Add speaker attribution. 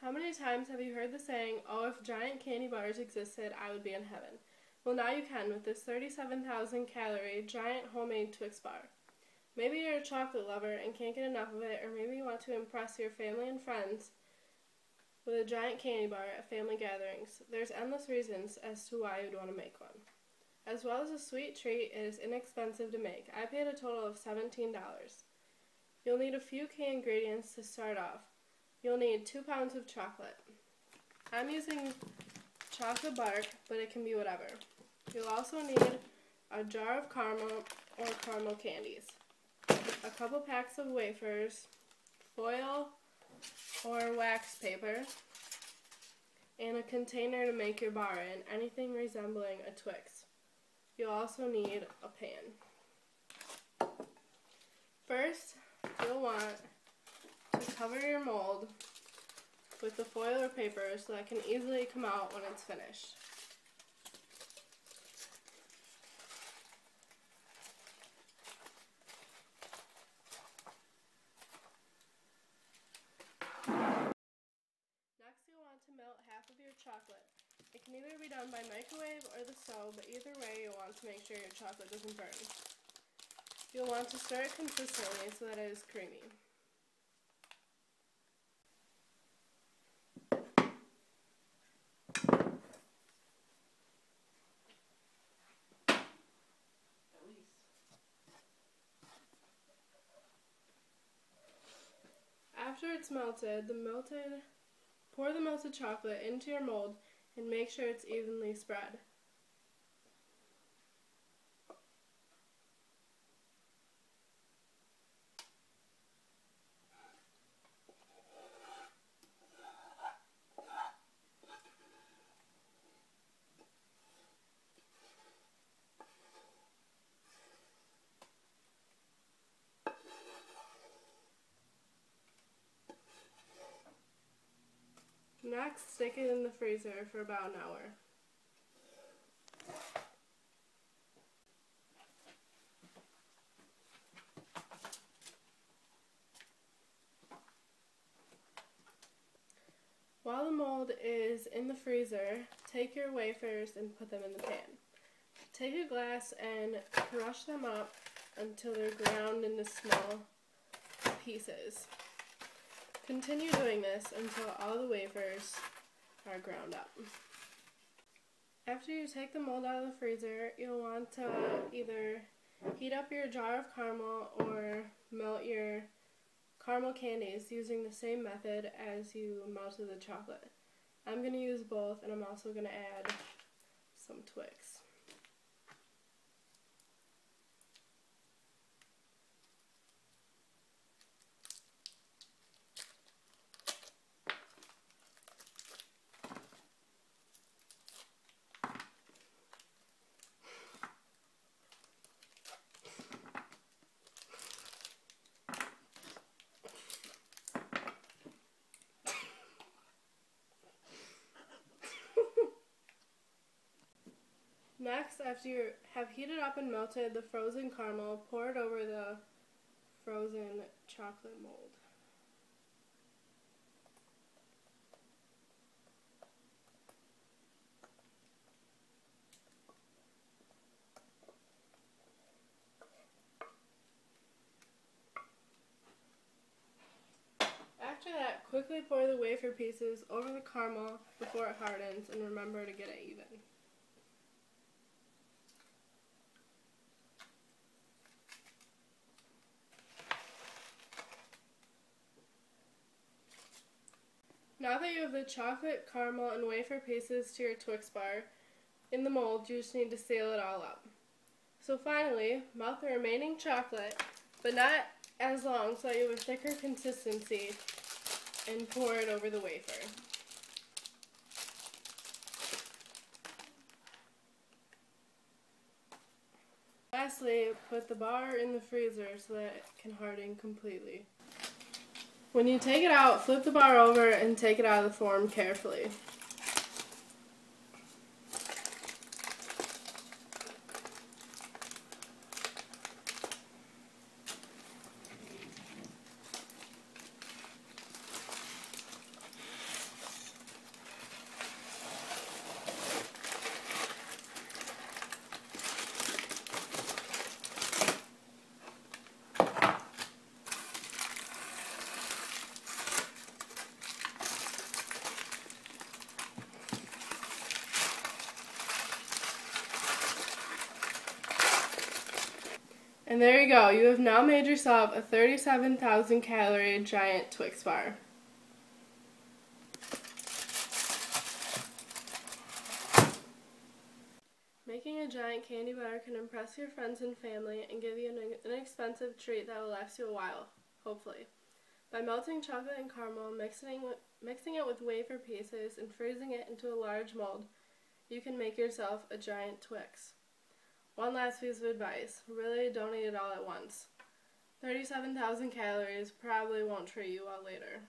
Speaker 1: How many times have you heard the saying, "Oh, if giant candy bars existed, I would be in heaven"? Well, now you can with this 37,000 calorie giant homemade Twix bar. Maybe you're a chocolate lover and can't get enough of it, or maybe you want to impress your family and friends with a giant candy bar at family gatherings. There's endless reasons as to why you'd want to make one. As well as a sweet treat, it is inexpensive to make. I paid a total of $17. You'll need a few key ingredients to start off. You'll need 2 pounds of chocolate. I'm using chocolate bark, but it can be whatever. You'll also need a jar of caramel or caramel candies, a couple packs of wafers, foil or wax paper, and a container to make your bar in, anything resembling a Twix. You'll also need a pan. First, you'll want to cover your mold with the foil or paper so that it can easily come out when it's finished. Next, you'll want to melt half of your chocolate. It can either be done by microwave or the stove, but either way you'll want to make sure your chocolate doesn't burn. You'll want to stir it consistently so that it is creamy. After it's melted, pour the melted chocolate into your mold and make sure it's evenly spread. Next, stick it in the freezer for about an hour. While the mold is in the freezer, take your wafers and put them in the pan. Take a glass and crush them up until they're ground into small pieces. Continue doing this until all the wafers are ground up. After you take the mold out of the freezer, you'll want to either heat up your jar of caramel or melt your caramel candies using the same method as you melted the chocolate. I'm going to use both, and I'm also going to add some Twix. Next, after you have heated up and melted the frozen caramel, pour it over the frozen chocolate mold. After that, quickly pour the wafer pieces over the caramel before it hardens, and remember to get it even. Now that you have the chocolate, caramel, and wafer pieces to your Twix bar in the mold, you just need to seal it all up. So finally, melt the remaining chocolate, but not as long, so that you have a thicker consistency, and pour it over the wafer. Lastly, put the bar in the freezer so that it can harden completely. When you take it out, flip the bar over and take it out of the form carefully. And there you go. You have now made yourself a 37,000 calorie giant Twix bar. Making a giant candy bar can impress your friends and family and give you an inexpensive treat that will last you a while, hopefully. By melting chocolate and caramel, mixing it with wafer pieces, and freezing it into a large mold, you can make yourself a giant Twix. One last piece of advice, really don't eat it all at once. 37,000 calories probably won't treat you well later.